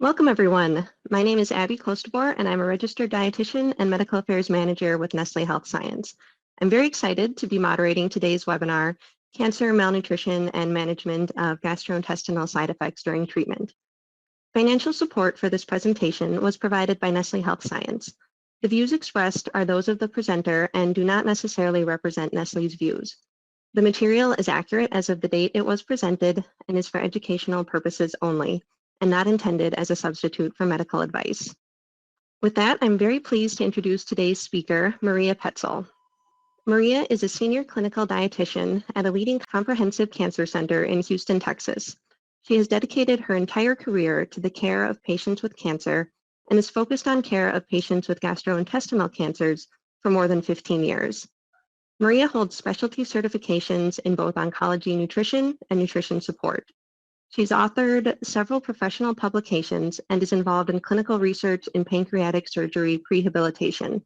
Welcome, everyone. My name is Abby Klostebor, and I'm a registered dietitian and medical affairs manager with Nestle Health Science. I'm very excited to be moderating today's webinar, Cancer, Malnutrition, and Management of Gastrointestinal Side Effects During Treatment. Financial support for this presentation was provided by Nestle Health Science. The views expressed are those of the presenter and do not necessarily represent Nestle's views. The material is accurate as of the date it was presented and is for educational purposes only, and not intended as a substitute for medical advice. With that, I'm very pleased to introduce today's speaker, Maria Petzel. Maria is a senior clinical dietitian at a leading comprehensive cancer center in Houston, Texas. She has dedicated her entire career to the care of patients with cancer and is focused on care of patients with gastrointestinal cancers for more than 15 years. Maria holds specialty certifications in both oncology nutrition and nutrition support. She's authored several professional publications and is involved in clinical research in pancreatic surgery prehabilitation.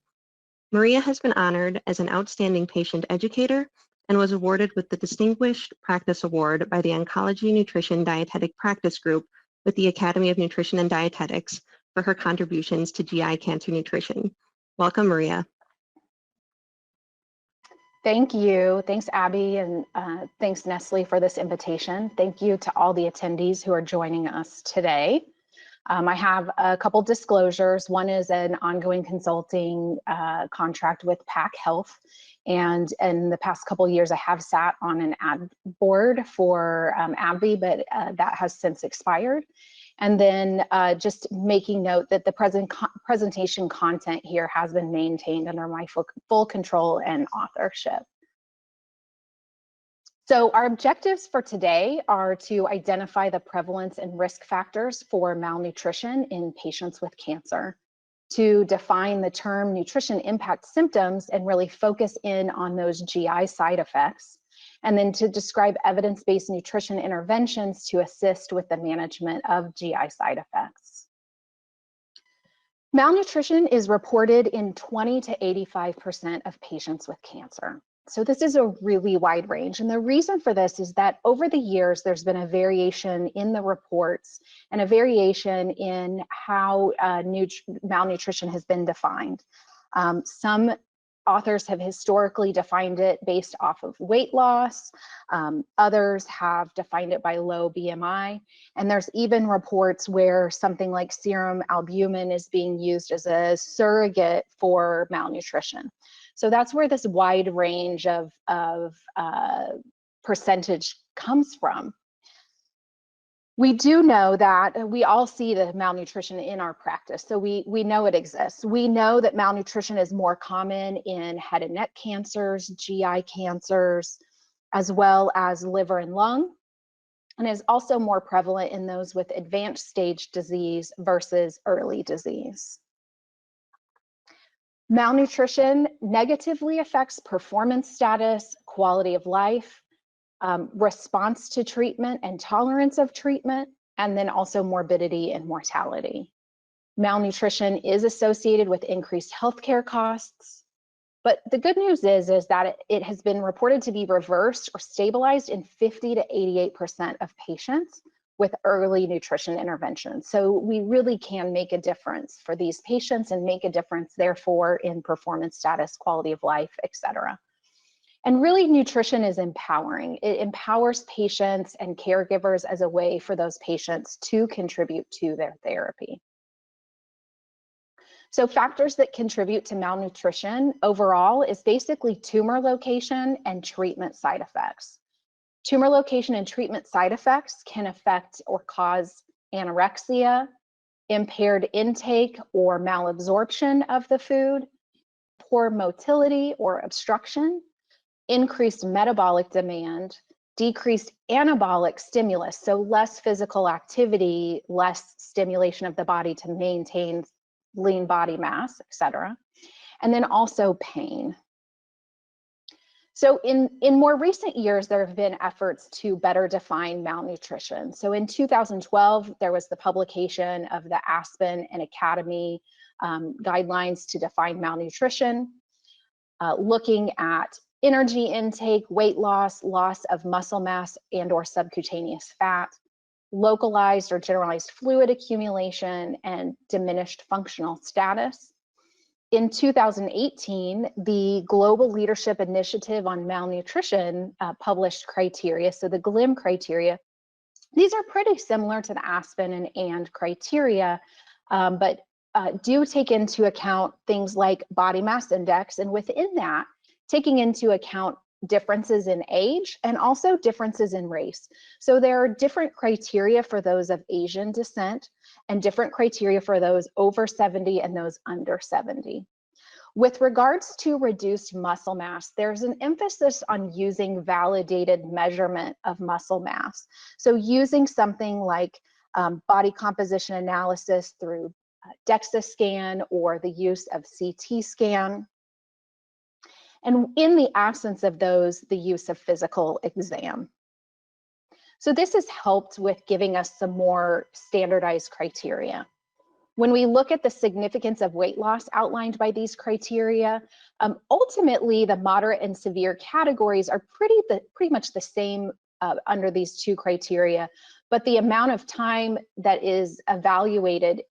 Maria has been honored as an outstanding patient educator and was awarded with the Distinguished Practice Award by the Oncology Nutrition Dietetic Practice Group with the Academy of Nutrition and Dietetics for her contributions to GI cancer nutrition. Welcome, Maria. Thank you. Thanks, Abby, and thanks, Nestle, for this invitation. Thank you to all the attendees who are joining us today. I have a couple disclosures. One is an ongoing consulting contract with PAC Health, and in the past couple years, I have sat on an ad board for AbbVie, but that has since expired. And then just making note that the presentation content here has been maintained under my full control and authorship. So our objectives for today are to identify the prevalence and risk factors for malnutrition in patients with cancer, to define the term nutrition impact symptoms and really focus in on those GI side effects, and then to describe evidence-based nutrition interventions to assist with the management of GI side effects. Malnutrition is reported in 20 to 85% of patients with cancer. So this is a really wide range. And the reason for this is that over the years, there's been a variation in the reports and a variation in how malnutrition has been defined. Some authors have historically defined it based off of weight loss. Others have defined it by low BMI. And there's even reports where something like serum albumin is being used as a surrogate for malnutrition. So that's where this wide range of percentage comes from. We do know that we all see the malnutrition in our practice, so we know it exists. We know that malnutrition is more common in head and neck cancers, GI cancers, as well as liver and lung, and is also more prevalent in those with advanced stage disease versus early disease. Malnutrition negatively affects performance status, quality of life, response to treatment and tolerance of treatment, and then also morbidity and mortality. Malnutrition is associated with increased healthcare costs, but the good news is that it has been reported to be reversed or stabilized in 50 to 88% of patients with early nutrition interventions. So we really can make a difference for these patients and make a difference, therefore, in performance status, quality of life, etc. And really, nutrition is empowering. It empowers patients and caregivers as a way for those patients to contribute to their therapy. So factors that contribute to malnutrition overall is basically tumor location and treatment side effects. Tumor location and treatment side effects can affect or cause anorexia, impaired intake or malabsorption of the food, poor motility or obstruction, increased metabolic demand, decreased anabolic stimulus, so less physical activity, less stimulation of the body to maintain lean body mass, etc., and then also pain. So in more recent years, there have been efforts to better define malnutrition. So in 2012, there was the publication of the Aspen and Academy guidelines to define malnutrition, looking at energy intake, weight loss, loss of muscle mass and or subcutaneous fat, localized or generalized fluid accumulation, and diminished functional status. In 2018, the Global Leadership Initiative on Malnutrition published criteria, so the GLIM criteria. These are pretty similar to the ASPEN and criteria, but do take into account things like body mass index, and within that, taking into account differences in age and also differences in race. So there are different criteria for those of Asian descent and different criteria for those over 70 and those under 70. With regards to reduced muscle mass, there's an emphasis on using validated measurement of muscle mass. So using something like body composition analysis through DEXA scan or the use of CT scan. And in the absence of those, the use of physical exam. So this has helped with giving us some more standardized criteria. When we look at the significance of weight loss outlined by these criteria, ultimately the moderate and severe categories are pretty much the same under these two criteria, but the amount of time that is evaluated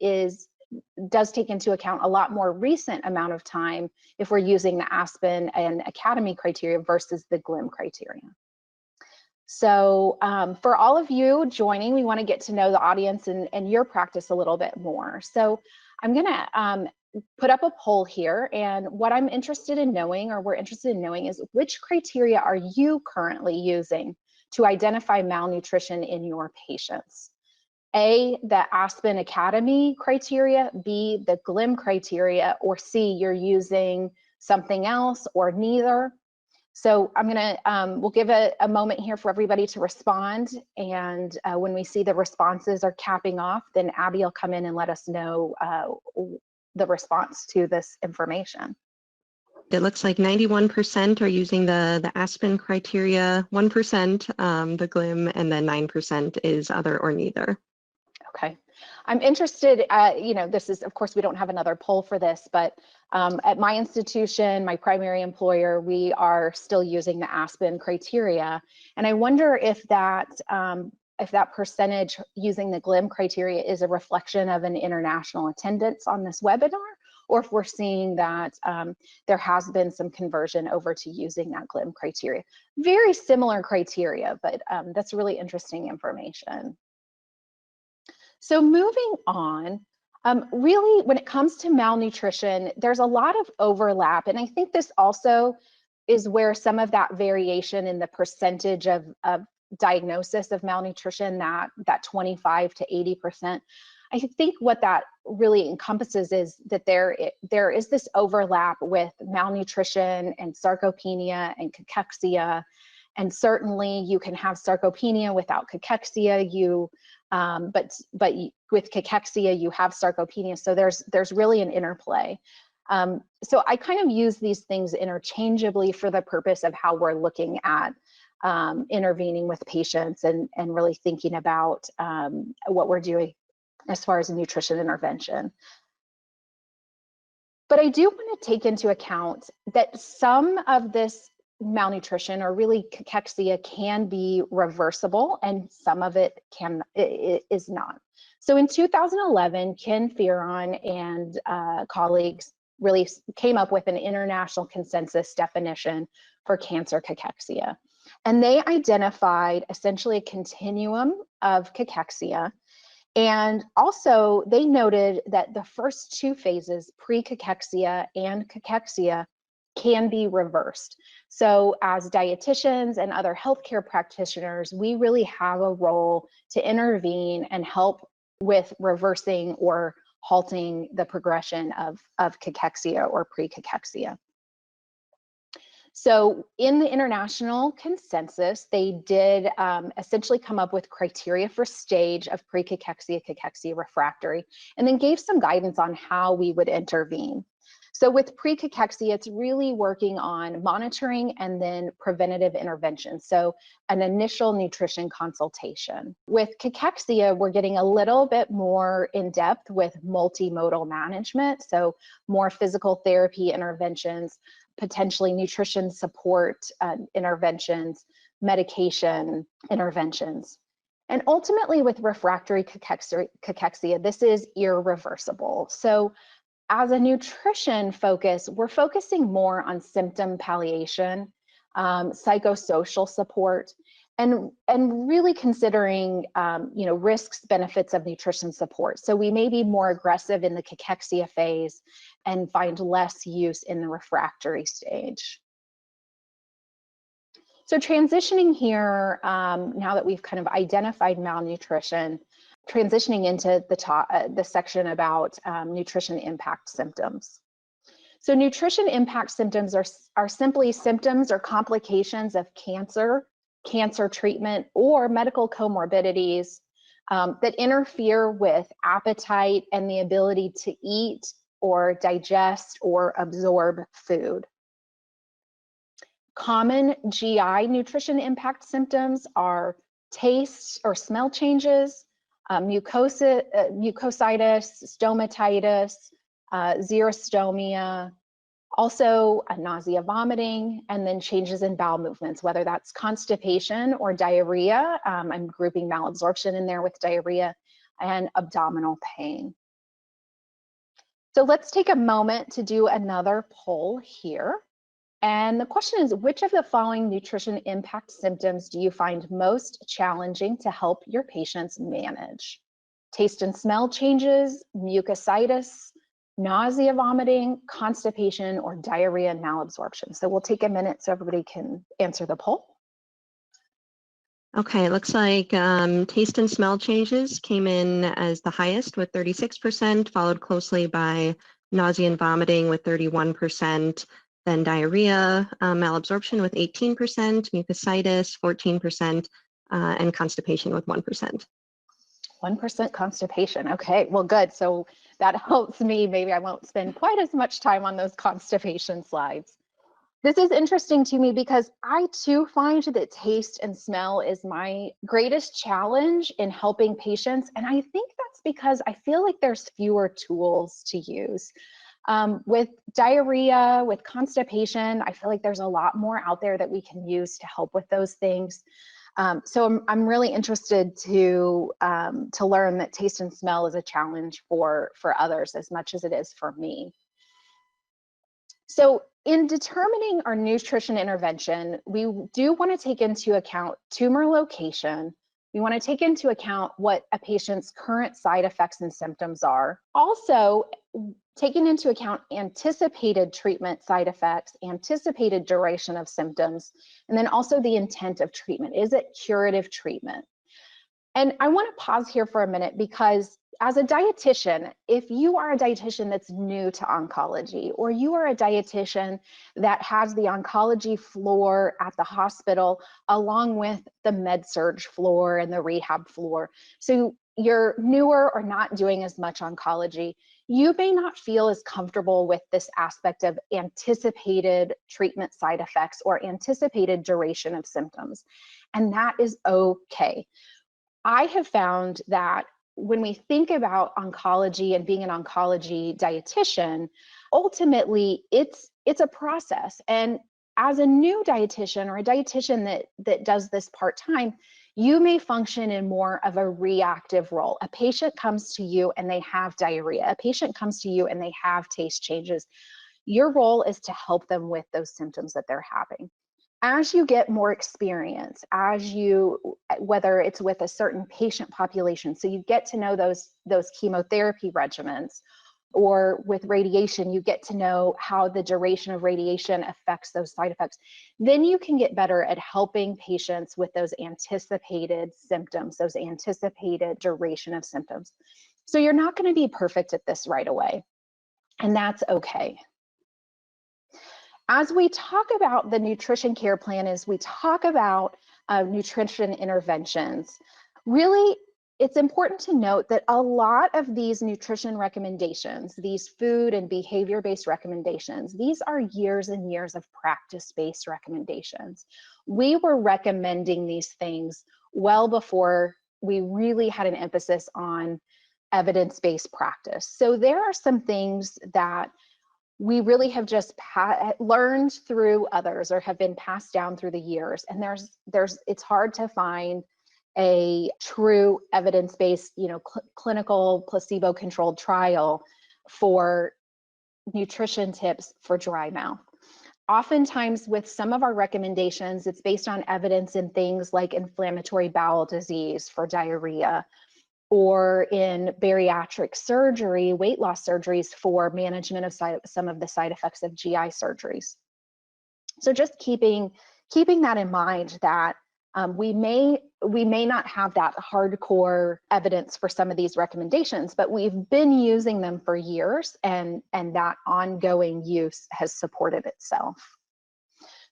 does take into account a lot more recent amount of time if we're using the ASPEN and Academy criteria versus the GLIM criteria. So for all of you joining, we want to get to know the audience and your practice a little bit more. So I'm going to put up a poll here, and what I'm interested in knowing, or we're interested in knowing, is which criteria are you currently using to identify malnutrition in your patients? A, the ASPEN Academy criteria, B, the GLIM criteria, or C, you're using something else or neither. So I'm gonna, we'll give a moment here for everybody to respond. And when we see the responses are capping off, then Abby will come in and let us know the response to this information. It looks like 91% are using the ASPEN criteria, 1% the GLIM, and then 9% is other or neither. Okay, I'm interested, you know, this is, of course, we don't have another poll for this, but at my institution, my primary employer, we are still using the ASPEN criteria. And I wonder if that percentage using the GLIM criteria is a reflection of an international attendance on this webinar, or if we're seeing that there has been some conversion over to using that GLIM criteria. Very similar criteria, but that's really interesting information. So moving on, really when it comes to malnutrition, there's a lot of overlap. And I think this also is where some of that variation in the percentage of diagnosis of malnutrition, that 25 to 80%, I think what that really encompasses is that there is this overlap with malnutrition and sarcopenia and cachexia. And certainly you can have sarcopenia without cachexia, but with cachexia you have sarcopenia, so there's really an interplay. So I kind of use these things interchangeably for the purpose of how we're looking at intervening with patients and really thinking about what we're doing as far as nutrition intervention. But I do want to take into account that some of this malnutrition, or really cachexia, can be reversible and some of it is not. So in 2011, Ken Fearon and colleagues really came up with an international consensus definition for cancer cachexia. And they identified essentially a continuum of cachexia. And also they noted that the first two phases, pre-cachexia and cachexia, can be reversed. So as dietitians and other healthcare practitioners, we really have a role to intervene and help with reversing or halting the progression of cachexia or pre-cachexia. So in the international consensus, they did essentially come up with criteria for stage of pre-cachexia, cachexia refractory, and then gave some guidance on how we would intervene. So with pre-cachexia, it's really working on monitoring and then preventative intervention. So an initial nutrition consultation. With cachexia, we're getting a little bit more in depth with multimodal management. So more physical therapy interventions, potentially nutrition support interventions, medication interventions. And ultimately with refractory cachexia, this is irreversible. So as a nutrition focus, we're focusing more on symptom palliation, psychosocial support, and really considering risks, benefits of nutrition support. So we may be more aggressive in the cachexia phase and find less use in the refractory stage. So transitioning here, now that we've kind of identified malnutrition, transitioning into the section about nutrition impact symptoms. So nutrition impact symptoms are simply symptoms or complications of cancer treatment, or medical comorbidities that interfere with appetite and the ability to eat or digest or absorb food. Common GI nutrition impact symptoms are taste or smell changes, mucositis, stomatitis, xerostomia, also nausea, vomiting, and then changes in bowel movements, whether that's constipation or diarrhea. I'm grouping malabsorption in there with diarrhea, and abdominal pain. So let's take a moment to do another poll here. And the question is, which of the following nutrition impact symptoms do you find most challenging to help your patients manage? Taste and smell changes, mucositis, nausea, vomiting, constipation, or diarrhea and malabsorption. So we'll take a minute so everybody can answer the poll. Okay, it looks like taste and smell changes came in as the highest with 36%, followed closely by nausea and vomiting with 31%, then diarrhea, malabsorption with 18%, mucositis 14%, and constipation with 1%. 1% constipation. Okay, well, good. So that helps me. Maybe I won't spend quite as much time on those constipation slides. This is interesting to me because I too find that taste and smell is my greatest challenge in helping patients. And I think that's because I feel like there's fewer tools to use. With diarrhea, with constipation, I feel like there's a lot more out there that we can use to help with those things. So I'm really interested to learn that taste and smell is a challenge for others as much as it is for me. So in determining our nutrition intervention, we do want to take into account tumor location. We want to take into account what a patient's current side effects and symptoms are. Also, taking into account anticipated treatment side effects, anticipated duration of symptoms, and then also the intent of treatment. Is it curative treatment? And I want to pause here for a minute because as a dietitian, if you are a dietitian that's new to oncology, or you are a dietitian that has the oncology floor at the hospital along with the med-surg floor and the rehab floor, so you're newer or not doing as much oncology, you may not feel as comfortable with this aspect of anticipated treatment side effects or anticipated duration of symptoms, and that is okay. I have found that when we think about oncology and being an oncology dietitian, ultimately it's a process. And as a new dietitian or a dietitian that does this part-time, you may function in more of a reactive role. A patient comes to you and they have diarrhea. A patient comes to you and they have taste changes. Your role is to help them with those symptoms that they're having. As you get more experience, whether it's with a certain patient population, so you get to know those chemotherapy regimens, or with radiation, you get to know how the duration of radiation affects those side effects, then you can get better at helping patients with those anticipated symptoms, those anticipated duration of symptoms. So you're not going to be perfect at this right away, and that's okay. As we talk about the nutrition care plan, as we talk about nutrition interventions, really, it's important to note that a lot of these nutrition recommendations, these food and behavior-based recommendations, these are years and years of practice-based recommendations. We were recommending these things well before we really had an emphasis on evidence-based practice. So there are some things that we really have just learned through others or have been passed down through the years. And it's hard to find a true evidence-based, clinical placebo-controlled trial for nutrition tips for dry mouth. Oftentimes with some of our recommendations, it's based on evidence in things like inflammatory bowel disease for diarrhea, or in bariatric surgery, weight loss surgeries for management of some of the side effects of GI surgeries. So just keeping that in mind, that we may not have that hardcore evidence for some of these recommendations, but we've been using them for years, and that ongoing use has supported itself.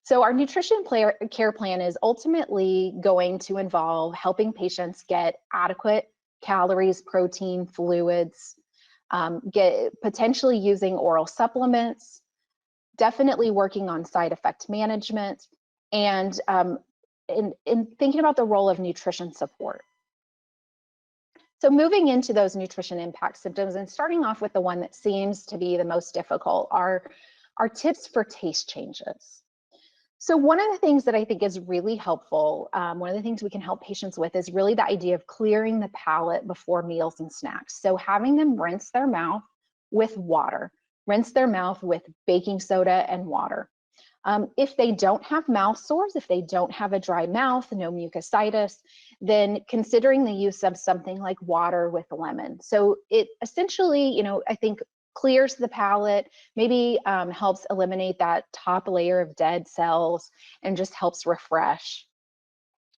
So our nutrition care plan is ultimately going to involve helping patients get adequate calories, protein, fluids, potentially using oral supplements, definitely working on side effect management, and in thinking about the role of nutrition support. So moving into those nutrition impact symptoms, and starting off with the one that seems to be the most difficult, are tips for taste changes. So one of the things that I think is really helpful, one of the things we can help patients with, is really the idea of clearing the palate before meals and snacks. So having them rinse their mouth with water, rinse their mouth with baking soda and water. If they don't have mouth sores, if they don't have a dry mouth, no mucositis, then considering the use of something like water with lemon. So it essentially, I think clears the palate, maybe helps eliminate that top layer of dead cells, and just helps refresh.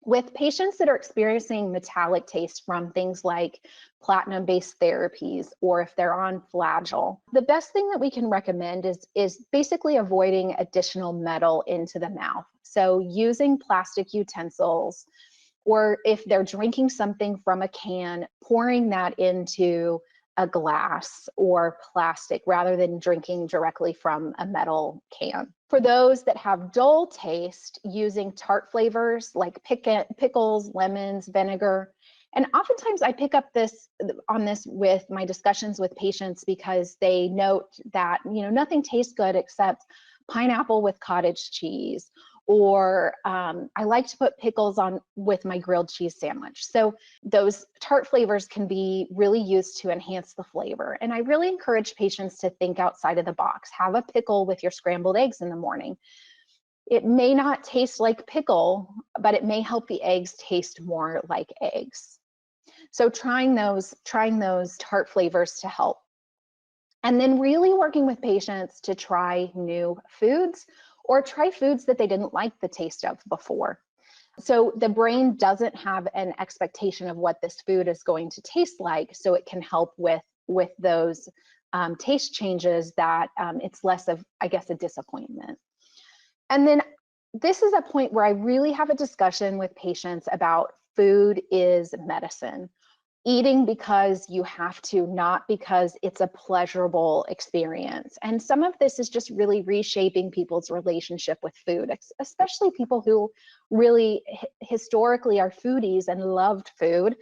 With patients that are experiencing metallic taste from things like platinum-based therapies, or if they're on Flagyl, the best thing that we can recommend is basically avoiding additional metal into the mouth. So using plastic utensils, or if they're drinking something from a can, pouring that into a glass or plastic rather than drinking directly from a metal can. For those that have dull taste, using tart flavors like pickles, lemons, vinegar. And oftentimes I pick up on this with my discussions with patients, because they note that, nothing tastes good except pineapple with cottage cheese, or I like to put pickles on with my grilled cheese sandwich. So those tart flavors can be really used to enhance the flavor. And I really encourage patients to think outside of the box. Have a pickle with your scrambled eggs in the morning. It may not taste like pickle, but it may help the eggs taste more like eggs. So trying those tart flavors to help. And then really working with patients to try new foods, or try foods that they didn't like the taste of before. So the brain doesn't have an expectation of what this food is going to taste like, so it can help with those taste changes, that it's less of, I guess, a disappointment. And then this is a point where I really have a discussion with patients about food is medicine. Eating because you have to, not because it's a pleasurable experience. And some of this is just really reshaping people's relationship with food, especially people who really historically are foodies and loved food.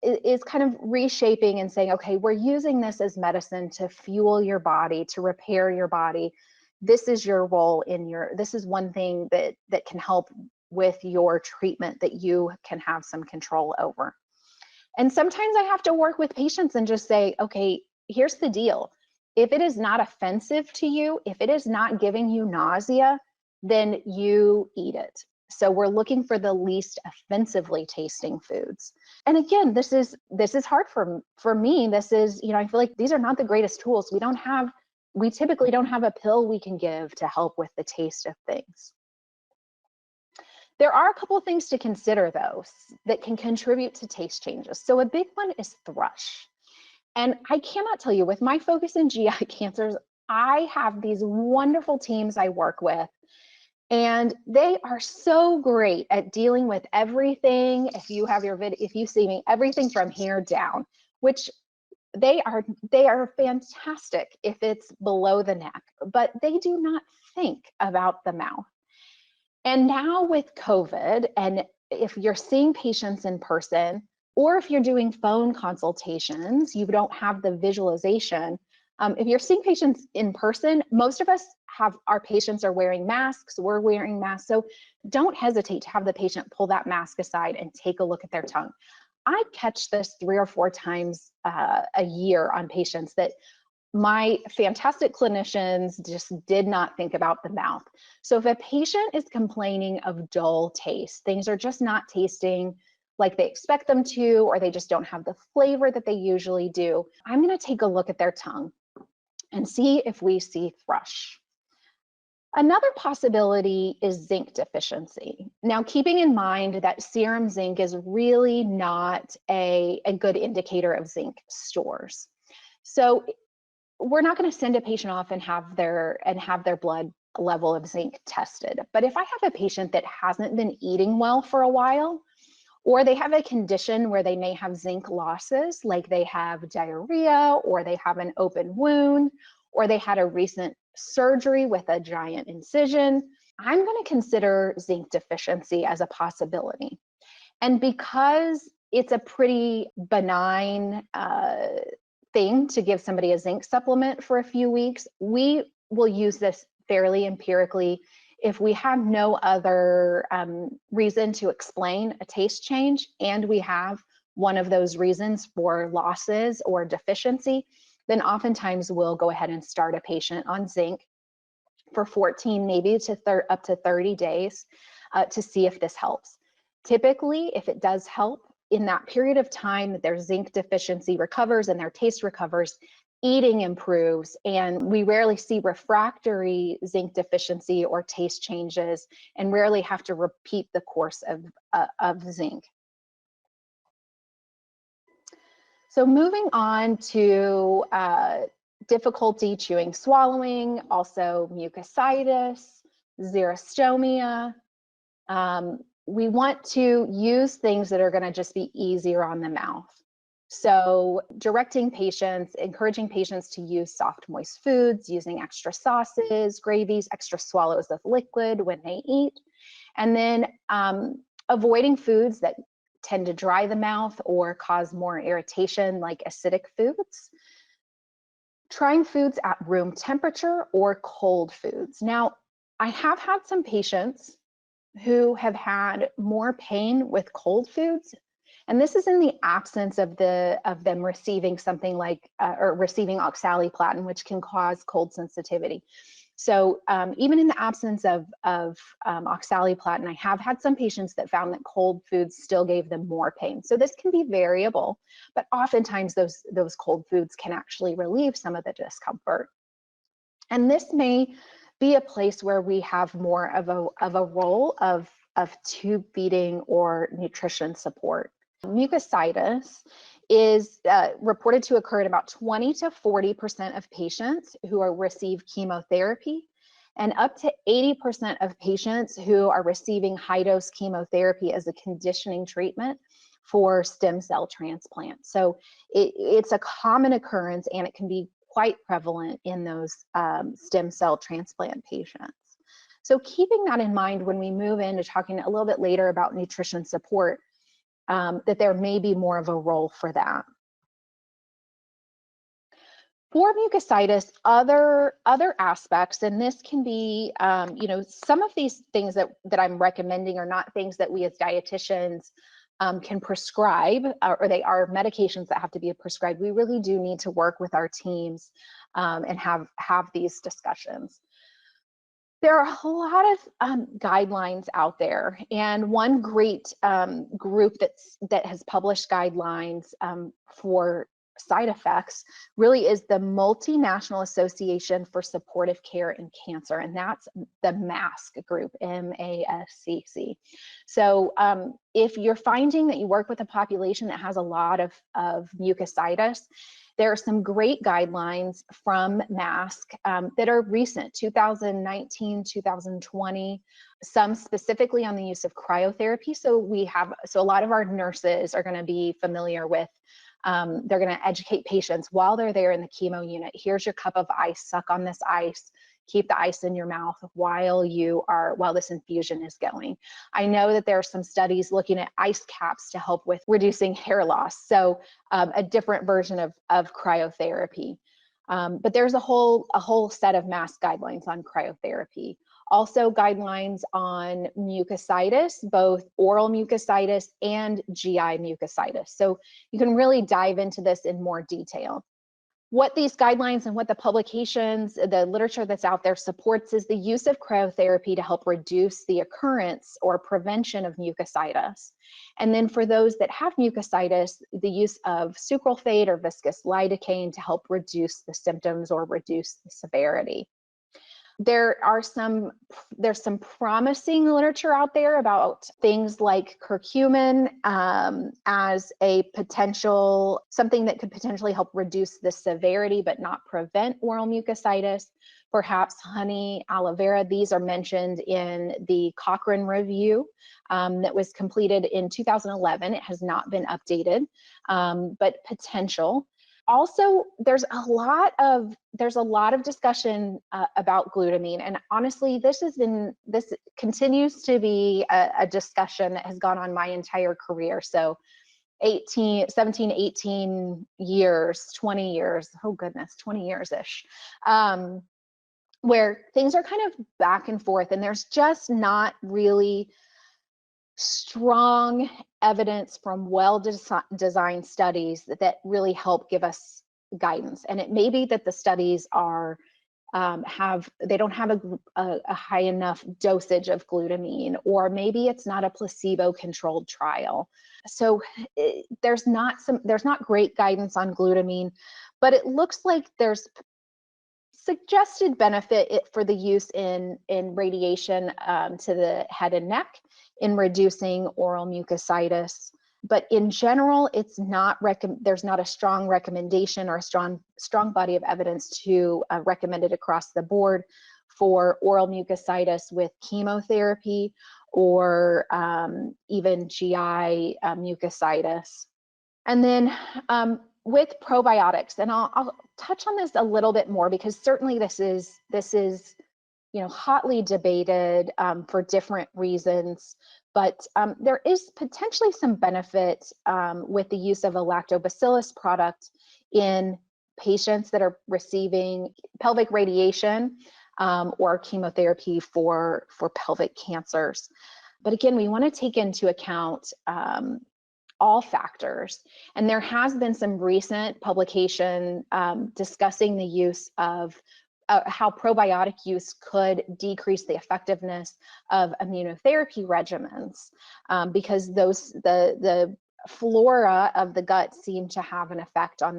Is kind of reshaping and saying, okay, we're using this as medicine to fuel your body, to repair your body. This is your role this is one thing that can help with your treatment that you can have some control over. And sometimes I have to work with patients and just say, okay, here's the deal. If it is not offensive to you, if it is not giving you nausea, then you eat it. So we're looking for the least offensively tasting foods. And again, this is hard for me. This is, I feel like these are not the greatest tools. We typically don't have a pill we can give to help with the taste of things. There are a couple of things to consider, though, that can contribute to taste changes. So a big one is thrush. And I cannot tell you, with my focus in GI cancers, I have these wonderful teams I work with, and they are so great at dealing with everything. If you have if you see me, everything from here down, which they are fantastic if it's below the neck, but they do not think about the mouth. And now with COVID, and if you're seeing patients in person, or if you're doing phone consultations, you don't have the visualization. If you're seeing patients in person, most of us our patients are wearing masks, we're wearing masks. So don't hesitate to have the patient pull that mask aside and take a look at their tongue. I catch this 3 or 4 times a year on patients that my fantastic clinicians just did not think about the mouth. So if a patient is complaining of dull taste, things are just not tasting like they expect them to, or they just don't have the flavor that they usually do, I'm going to take a look at their tongue and see if we see thrush. Another possibility is zinc deficiency. Now, keeping in mind that serum zinc is really not a good indicator of zinc stores. So we're not going to send a patient off and have their blood level of zinc tested. But if I have a patient that hasn't been eating well for a while, or they have a condition where they may have zinc losses, like they have diarrhea, or they have an open wound, or they had a recent surgery with a giant incision, I'm going to consider zinc deficiency as a possibility. And because it's a pretty benign thing to give somebody a zinc supplement for a few weeks, we will use this fairly empirically. If we have no other reason to explain a taste change, and we have one of those reasons for losses or deficiency, then oftentimes we'll go ahead and start a patient on zinc for 14, maybe up to 30 days to see if this helps. Typically, if it does help, in that period of time that their zinc deficiency recovers and their taste recovers, eating improves, and we rarely see refractory zinc deficiency or taste changes, and rarely have to repeat the course of zinc. So moving on to difficulty chewing, swallowing, also mucositis, xerostomia. We want to use things that are going to just be easier on the mouth. So directing patients, encouraging patients to use soft, moist foods, using extra sauces, gravies, extra swallows of liquid when they eat, and then avoiding foods that tend to dry the mouth or cause more irritation, like acidic foods. Trying foods at room temperature or cold foods. Now, I have had some patients who have had more pain with cold foods, and this is in the absence of them receiving something like or receiving oxaliplatin, which can cause cold sensitivity. So even in the absence of oxaliplatin, I have had some patients that found that cold foods still gave them more pain. So this can be variable, but oftentimes those cold foods can actually relieve some of the discomfort. And this may be a place where we have more of a role of tube feeding or nutrition support. Mucositis is reported to occur in about 20 to 40% of patients who receive chemotherapy, and up to 80% of patients who are receiving high-dose chemotherapy as a conditioning treatment for stem cell transplant. So it's a common occurrence, and it can be quite prevalent in those stem cell transplant patients. So keeping that in mind when we move into talking a little bit later about nutrition support, that there may be more of a role for that. For mucositis, other aspects, and this can be, some of these things that I'm recommending are not things that we as dietitians can prescribe, or they are medications that have to be prescribed. We really do need to work with our teams and have these discussions. There are a lot of guidelines out there, and one great group that has published guidelines for side effects really is the Multinational Association for Supportive Care in Cancer, and that's the MASC group, MASCC. So if you're finding that you work with a population that has a lot of mucositis, there are some great guidelines from MASC that are recent, 2019, 2020, some specifically on the use of cryotherapy. So a lot of our nurses are going to be familiar with, they're going to educate patients while they're there in the chemo unit. Here's your cup of ice, suck on this ice, keep the ice in your mouth while this infusion is going. I know that there are some studies looking at ice caps to help with reducing hair loss. So a different version of cryotherapy. But there's a whole set of mass guidelines on cryotherapy. Also guidelines on mucositis, both oral mucositis and GI mucositis. So you can really dive into this in more detail. What these guidelines and what the publications, the literature that's out there supports is the use of cryotherapy to help reduce the occurrence or prevention of mucositis. And then for those that have mucositis, the use of sucralfate or viscous lidocaine to help reduce the symptoms or reduce the severity. There's some promising literature out there about things like curcumin as a potential, something that could potentially help reduce the severity but not prevent oral mucositis. Perhaps honey, aloe vera, these are mentioned in the Cochrane review that was completed in 2011. It has not been updated, but potential. Also, there's a lot of discussion about glutamine, and honestly, this continues to be a discussion that has gone on my entire career. So 17, 18 years, 20 years, oh goodness, 20 years-ish, where things are kind of back and forth, and there's just not really strong evidence from well-designed studies that really help give us guidance. And it may be that the studies are they don't have a high enough dosage of glutamine, or maybe it's not a placebo-controlled trial. So there's not great guidance on glutamine, but it looks like there's suggested benefit for the use in radiation to the head and neck in reducing oral mucositis. But in general, it's not there's not a strong recommendation or a strong body of evidence to recommend it across the board for oral mucositis with chemotherapy or even GI mucositis. And then with probiotics, and I'll touch on this a little bit more because certainly this is hotly debated for different reasons, but there is potentially some benefit with the use of a lactobacillus product in patients that are receiving pelvic radiation or chemotherapy for pelvic cancers. But again, we want to take into account all factors. And there has been some recent publication discussing the use of how probiotic use could decrease the effectiveness of immunotherapy regimens because the flora of the gut seem to have an effect on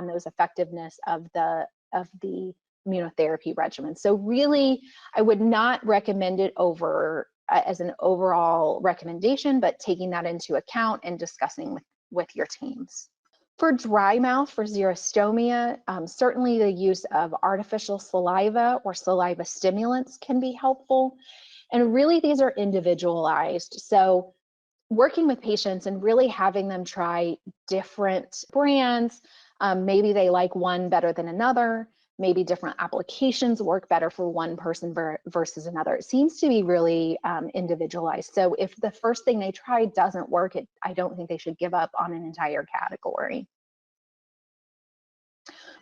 those effectiveness of the immunotherapy regimen. So really, I would not recommend it as an overall recommendation, but taking that into account and discussing with your teams. For dry mouth, for xerostomia, certainly the use of artificial saliva or saliva stimulants can be helpful. And really, these are individualized. So working with patients and really having them try different brands, maybe they like one better than another, maybe different applications work better for one person versus another. It seems to be really individualized. So if the first thing they try doesn't work, I don't think they should give up on an entire category.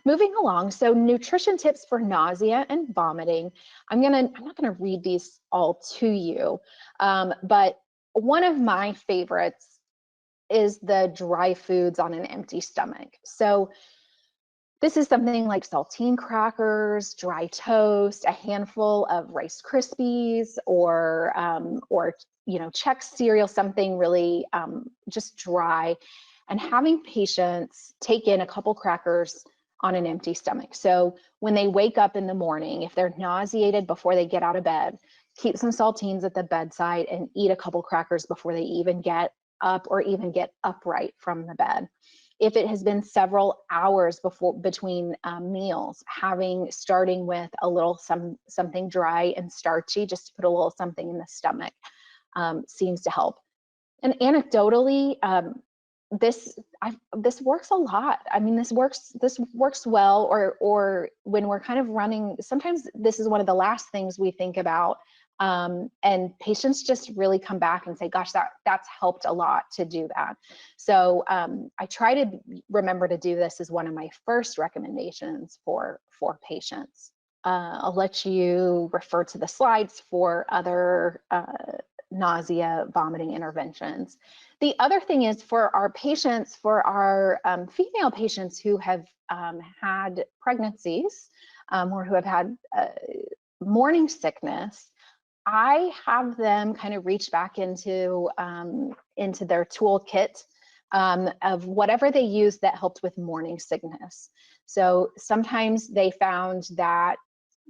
Moving along, so nutrition tips for nausea and vomiting. I'm not gonna read these all to you, but one of my favorites is the dry foods on an empty stomach. So this is something like saltine crackers, dry toast, a handful of Rice Krispies, or Chex cereal, something really just dry, and having patients take in a couple crackers on an empty stomach. So when they wake up in the morning, if they're nauseated before they get out of bed, keep some saltines at the bedside and eat a couple crackers before they even get up or even get upright from the bed. If it has been several hours between meals, starting with a little something dry and starchy, just to put a little something in the stomach, seems to help. And anecdotally, this works a lot. I mean, this works well, or when we're kind of running, sometimes this is one of the last things we think about And patients just really come back and say, gosh, that's helped a lot to do that. So I try to remember to do this as one of my first recommendations for patients. I'll let you refer to the slides for other nausea, vomiting interventions. The other thing is for our patients, for our female patients who have had pregnancies or who have had morning sickness, I have them kind of reach back into their toolkit of whatever they used that helped with morning sickness. So sometimes they found that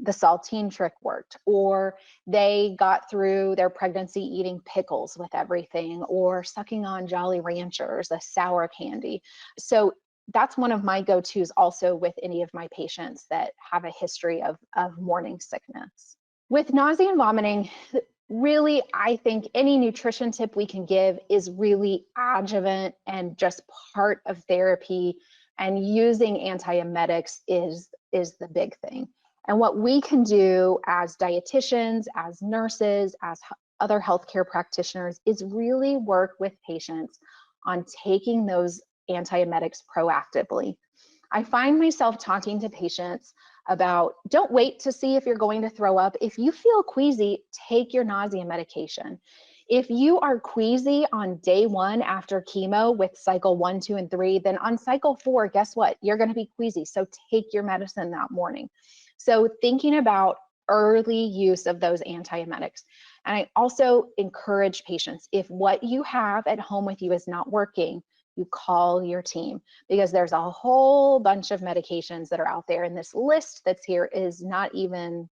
the saltine trick worked, or they got through their pregnancy eating pickles with everything, or sucking on Jolly Ranchers, a sour candy. So that's one of my go-tos also with any of my patients that have a history of morning sickness. With nausea and vomiting, really, I think any nutrition tip we can give is really adjuvant and just part of therapy, and using antiemetics is the big thing. And what we can do as dietitians, as nurses, as other healthcare practitioners is really work with patients on taking those antiemetics proactively. I find myself talking to patients about, don't wait to see if you're going to throw up. If you feel queasy, take your nausea medication. If you are queasy on day 1 after chemo with cycle 1, 2, and 3, then on cycle 4, guess what? You're going to be queasy. So take your medicine that morning. So thinking about early use of those antiemetics. And I also encourage patients, if what you have at home with you is not working, you call your team, because there's a whole bunch of medications that are out there, and this list that's here is not even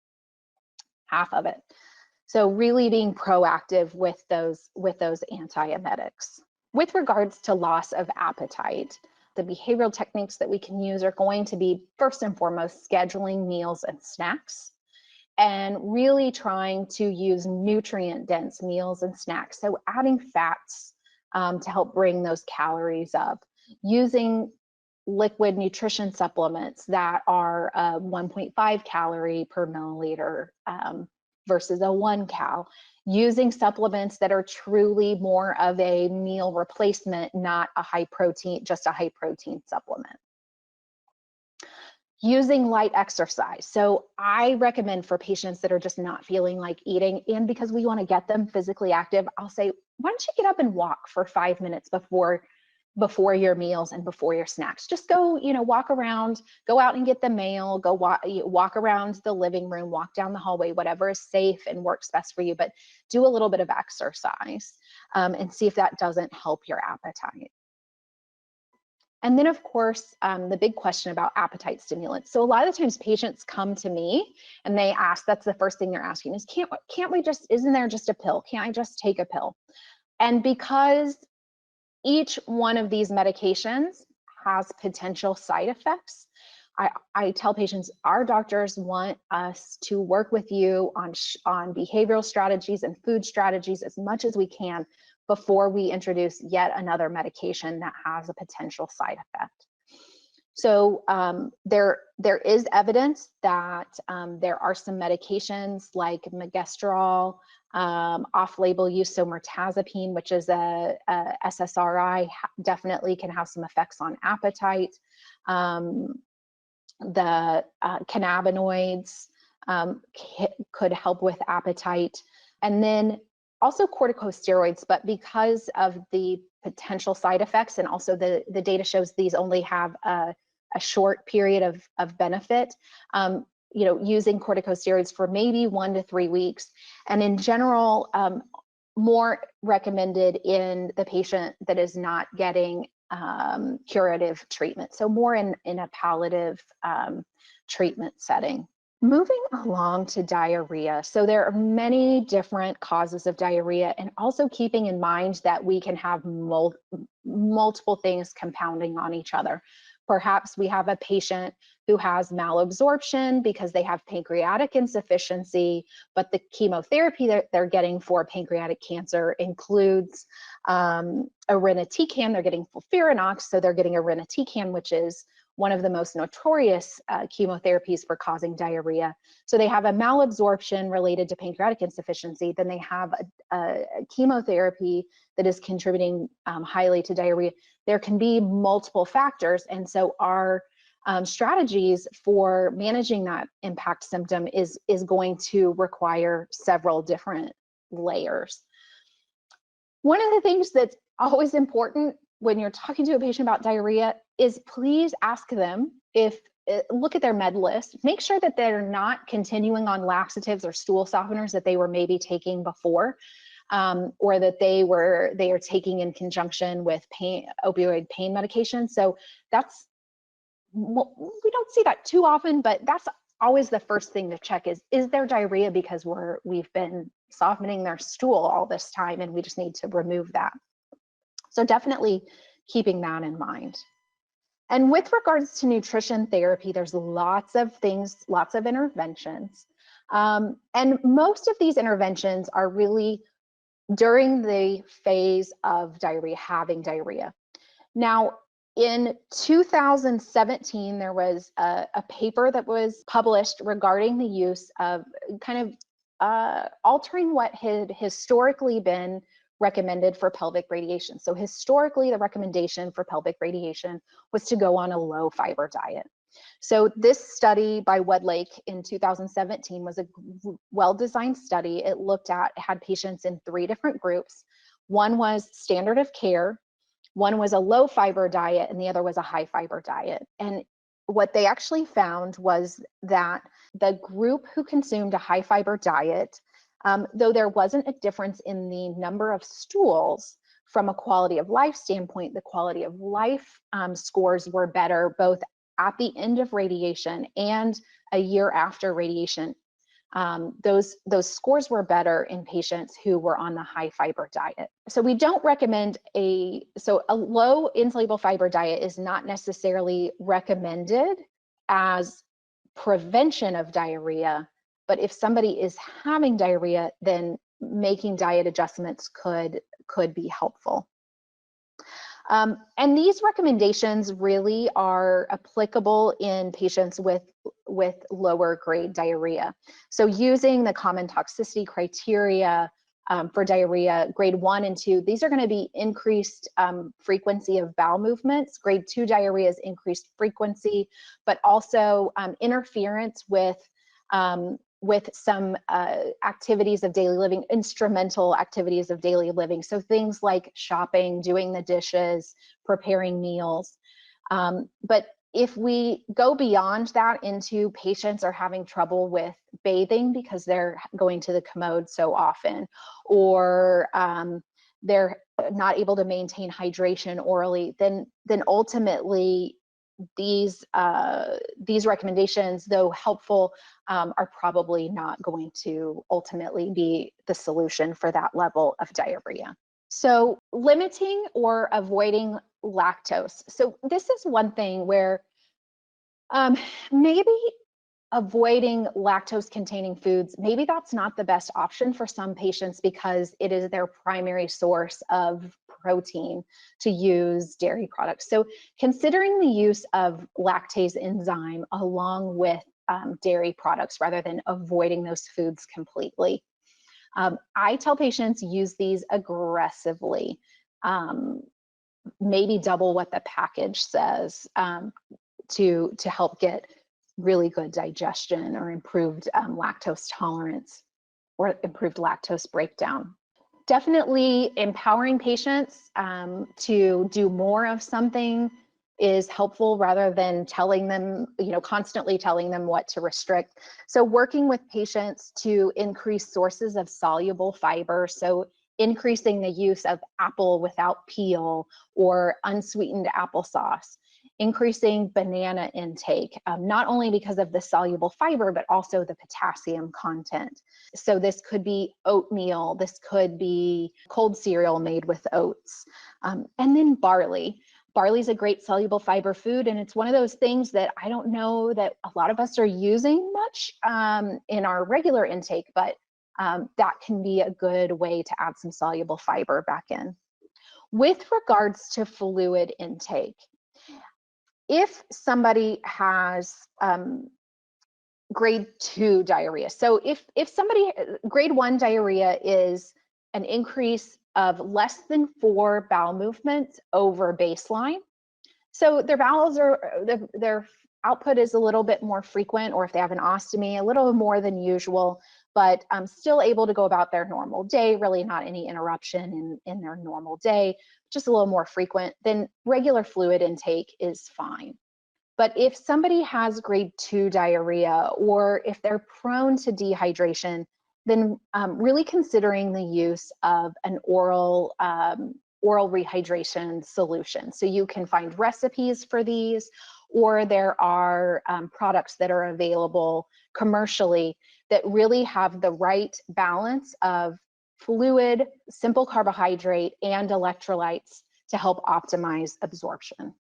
half of it. So really being proactive with those antiemetics. With regards to loss of appetite, the behavioral techniques that we can use are going to be, first and foremost, scheduling meals and snacks, and really trying to use nutrient-dense meals and snacks. So adding fats to help bring those calories up, using liquid nutrition supplements that are 1.5 calorie per milliliter versus a 1 cal, using supplements that are truly more of a meal replacement, not a high protein, just a high protein supplement. Using light exercise. So I recommend for patients that are just not feeling like eating, and because we want to get them physically active, I'll say, why don't you get up and walk for 5 minutes before your meals and before your snacks. Just go, walk around, go out and get the mail, go walk around the living room, walk down the hallway, whatever is safe and works best for you, but do a little bit of exercise and see if that doesn't help your appetite. And then, of course, the big question about appetite stimulants. So a lot of the times patients come to me and they ask, that's the first thing they're asking is, can't we just, isn't there just a pill? Can't I just take a pill? And because each one of these medications has potential side effects, I tell patients, our doctors want us to work with you on behavioral strategies and food strategies as much as we can before we introduce yet another medication that has a potential side effect. So there is evidence that there are some medications like megestrol, off-label use, so mirtazapine, which is a SSRI, definitely can have some effects on appetite. The cannabinoids could help with appetite, and then also corticosteroids, but because of the potential side effects, and also the data shows these only have a short period of benefit, using corticosteroids for maybe 1 to 3 weeks, and in general, more recommended in the patient that is not getting curative treatment, so more in a palliative treatment setting. Moving along to diarrhea. So there are many different causes of diarrhea, and also keeping in mind that we can have multiple things compounding on each other. Perhaps we have a patient who has malabsorption because they have pancreatic insufficiency, but the chemotherapy that they're getting for pancreatic cancer includes irinotecan. They're getting FOLFIRINOX, so they're getting irinotecan, which is one of the most notorious chemotherapies for causing diarrhea. So they have a malabsorption related to pancreatic insufficiency, then they have a chemotherapy that is contributing highly to diarrhea. There can be multiple factors, and so our strategies for managing that impact symptom is going to require several different layers. One of the things that's always important when you're talking to a patient about diarrhea is please ask them look at their med list, make sure that they're not continuing on laxatives or stool softeners that they were maybe taking before, or that they are taking in conjunction with opioid pain medication. So we don't see that too often, but that's always the first thing to check is there diarrhea because we've been softening their stool all this time and we just need to remove that. So definitely keeping that in mind. And with regards to nutrition therapy, there's lots of things, lots of interventions. And most of these interventions are really during the phase of diarrhea, having diarrhea. Now, in 2017, there was a paper that was published regarding the use of kind of altering what had historically been recommended for pelvic radiation. So historically, the recommendation for pelvic radiation was to go on a low fiber diet. So this study by Wedlake in 2017 was a well-designed study. It had patients in 3 different groups. One was standard of care, one was a low fiber diet, and the other was a high fiber diet. And what they actually found was that the group who consumed a high fiber diet, though there wasn't a difference in the number of stools, from a quality of life standpoint, the quality of life scores were better both at the end of radiation and a year after radiation. Those scores were better in patients who were on the high fiber diet. So we don't recommend a low insoluble fiber diet is not necessarily recommended as prevention of diarrhea, but if somebody is having diarrhea, then making diet adjustments could be helpful. And these recommendations really are applicable in patients with lower grade diarrhea. So using the common toxicity criteria for diarrhea, grade 1 and 2, these are going to be increased frequency of bowel movements. Grade 2 diarrhea is increased frequency, but also interference with some activities of daily living, instrumental activities of daily living. So things like shopping, doing the dishes, preparing meals. But if we go beyond that into patients are having trouble with bathing because they're going to the commode so often, or they're not able to maintain hydration orally, then ultimately these recommendations, though helpful, are probably not going to ultimately be the solution for that level of diarrhea. So limiting or avoiding lactose. So this is one thing where maybe avoiding lactose containing foods, maybe that's not the best option for some patients because it is their primary source of protein to use dairy products. So considering the use of lactase enzyme along with dairy products rather than avoiding those foods completely. I tell patients use these aggressively, maybe double what the package says to help get really good digestion or improved lactose tolerance or improved lactose breakdown. Definitely empowering patients to do more of something is helpful rather than telling them, constantly telling them what to restrict. So working with patients to increase sources of soluble fiber. So increasing the use of apple without peel or unsweetened applesauce. Increasing banana intake, not only because of the soluble fiber, but also the potassium content. So this could be oatmeal, this could be cold cereal made with oats. And then barley. Barley is a great soluble fiber food, and it's one of those things that I don't know that a lot of us are using much in our regular intake, but that can be a good way to add some soluble fiber back in. With regards to fluid intake, if somebody has grade 2 diarrhea, so if somebody, grade 1 diarrhea is an increase of less than 4 bowel movements over baseline. So their bowels their output is a little bit more frequent, or if they have an ostomy, a little more than usual, but still able to go about their normal day, really not any interruption in their normal day, just a little more frequent, then regular fluid intake is fine. But if somebody has grade 2 diarrhea, or if they're prone to dehydration, then really considering the use of an oral rehydration solution. So you can find recipes for these, or there are products that are available commercially that really have the right balance of fluid, simple carbohydrate, and electrolytes to help optimize absorption.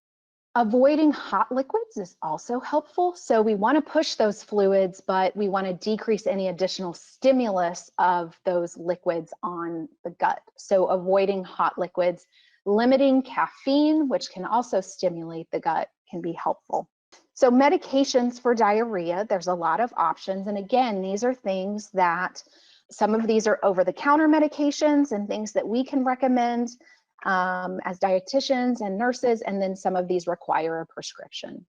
Avoiding hot liquids is also helpful. So we want to push those fluids, but we want to decrease any additional stimulus of those liquids on the gut. So avoiding hot liquids, limiting caffeine, which can also stimulate the gut, can be helpful. So medications for diarrhea, there's a lot of options. And again, these are things that some of these are over-the-counter medications and things that we can recommend as dietitians and nurses, and then some of these require a prescription.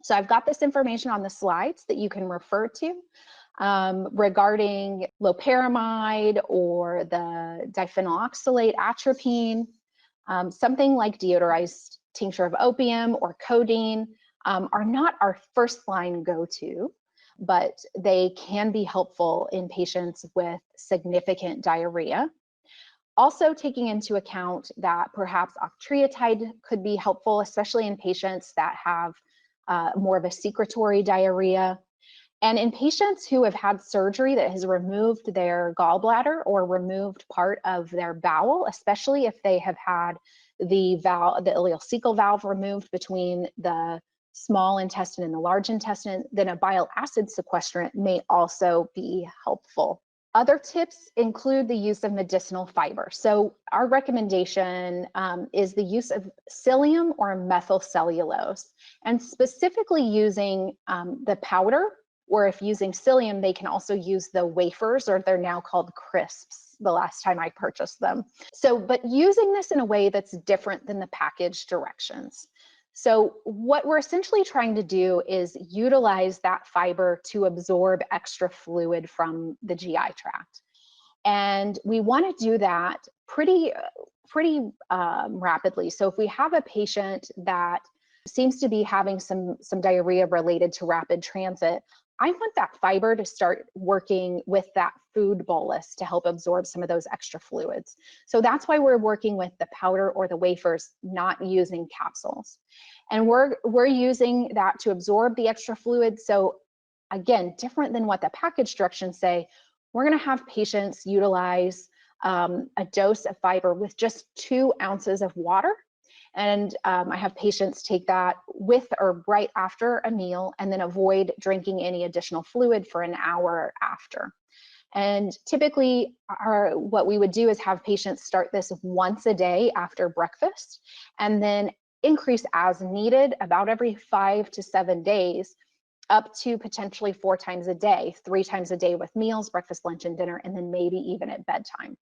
So I've got this information on the slides that you can refer to regarding loperamide or the diphenyloxylate atropine. Something like deodorized tincture of opium or codeine are not our first line go-to, but they can be helpful in patients with significant diarrhea. Also taking into account that perhaps octreotide could be helpful, especially in patients that have more of a secretory diarrhea. And in patients who have had surgery that has removed their gallbladder or removed part of their bowel, especially if they have had the ileocecal valve removed between the small intestine and the large intestine, then a bile acid sequestrant may also be helpful. Other tips include the use of medicinal fiber. So our recommendation is the use of psyllium or methylcellulose, and specifically using the powder, or if using psyllium, they can also use the wafers, or they're now called crisps the last time I purchased them. So, but using this in a way that's different than the package directions. So what we're essentially trying to do is utilize that fiber to absorb extra fluid from the GI tract. And we want to do that pretty rapidly. So if we have a patient that seems to be having some diarrhea related to rapid transit, I want that fiber to start working with that food bolus to help absorb some of those extra fluids. So that's why we're working with the powder or the wafers, not using capsules. And we're using that to absorb the extra fluid. So again, different than what the package directions say, we're going to have patients utilize a dose of fiber with just 2 ounces of water. And I have patients take that with or right after a meal, and then avoid drinking any additional fluid for an hour after. And typically what we would do is have patients start this once a day after breakfast, and then increase as needed about every 5 to 7 days, up to potentially 4 times a day, 3 times a day with meals, breakfast, lunch, and dinner, and then maybe even at bedtime.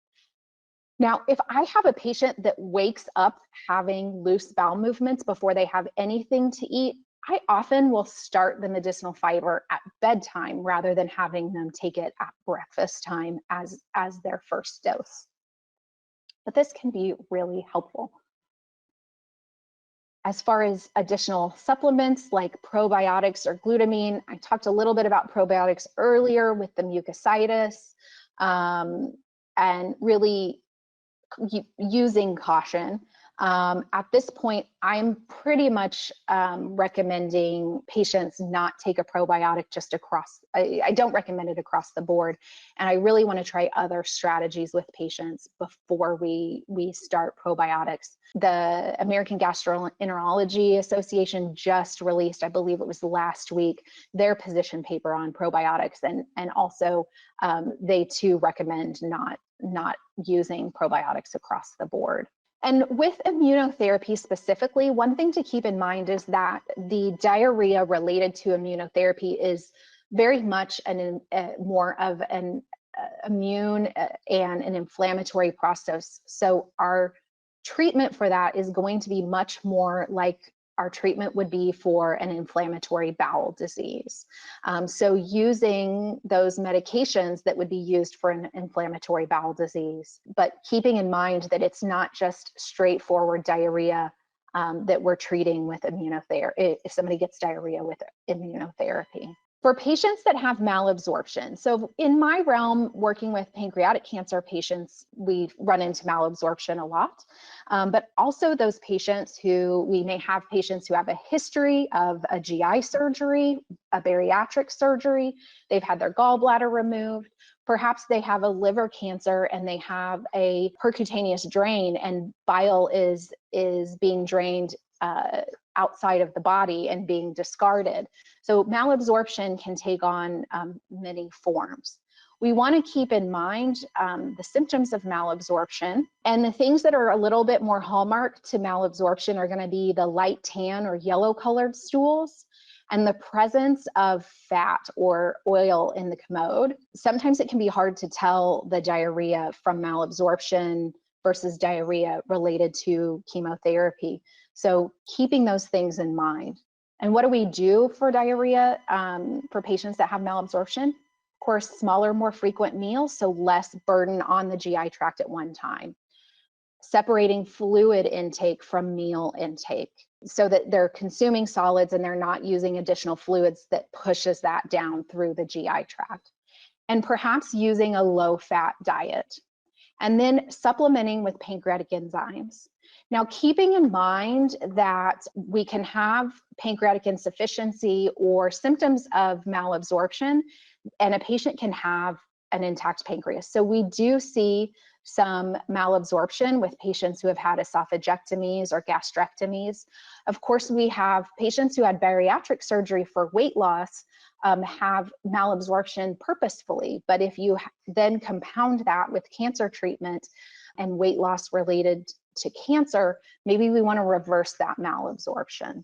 Now, if I have a patient that wakes up having loose bowel movements before they have anything to eat, I often will start the medicinal fiber at bedtime rather than having them take it at breakfast time as their first dose. But this can be really helpful. As far as additional supplements like probiotics or glutamine, I talked a little bit about probiotics earlier with the mucositis, and really using caution. At this point, I'm pretty much recommending patients not take a probiotic just across, I don't recommend it across the board. And I really want to try other strategies with patients before we start probiotics. The American Gastroenterology Association just released, I believe it was last week, their position paper on probiotics. And also they too recommend not using probiotics across the board. And with immunotherapy specifically, one thing to keep in mind is that the diarrhea related to immunotherapy is very much more of an immune and an inflammatory process. So our treatment for that is going to be much more like our treatment would be for an inflammatory bowel disease. So using those medications that would be used for an inflammatory bowel disease, but keeping in mind that it's not just straightforward diarrhea that we're treating with immunotherapy, if somebody gets diarrhea with immunotherapy. For patients that have malabsorption, so in my realm, working with pancreatic cancer patients, we run into malabsorption a lot, but also those patients we may have patients who have a history of a GI surgery, a bariatric surgery, they've had their gallbladder removed, perhaps they have a liver cancer and they have a percutaneous drain and bile is being drained outside of the body and being discarded. So malabsorption can take on many forms. We want to keep in mind the symptoms of malabsorption, and the things that are a little bit more hallmark to malabsorption are going to be the light tan or yellow colored stools and the presence of fat or oil in the commode. Sometimes it can be hard to tell the diarrhea from malabsorption versus diarrhea related to chemotherapy. So keeping those things in mind. And what do we do for diarrhea for patients that have malabsorption? Of course, smaller, more frequent meals, so less burden on the GI tract at one time. Separating fluid intake from meal intake so that they're consuming solids and they're not using additional fluids that pushes that down through the GI tract. And perhaps using a low-fat diet. And then supplementing with pancreatic enzymes. Now, keeping in mind that we can have pancreatic insufficiency or symptoms of malabsorption, and a patient can have an intact pancreas. So we do see some malabsorption with patients who have had esophagectomies or gastrectomies. Of course, we have patients who had bariatric surgery for weight loss have malabsorption purposefully. But if you then compound that with cancer treatment and weight loss related to cancer, maybe we want to reverse that malabsorption.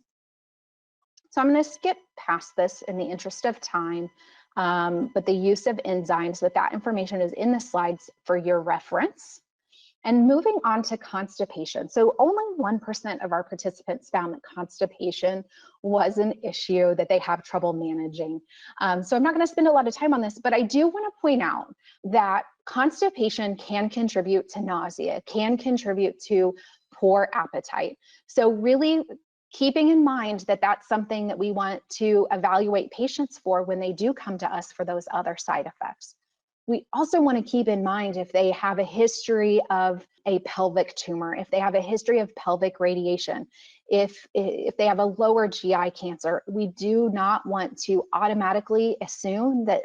So I'm going to skip past this in the interest of time, but the use of enzymes, but that information is in the slides for your reference. And moving on to constipation. So only 1% of our participants found that constipation was an issue that they have trouble managing. So I'm not going to spend a lot of time on this, but I do want to point out that constipation can contribute to nausea, can contribute to poor appetite. So really keeping in mind that that's something that we want to evaluate patients for when they do come to us for those other side effects. We also want to keep in mind if they have a history of a pelvic tumor, if they have a history of pelvic radiation, if they have a lower GI cancer, we do not want to automatically assume that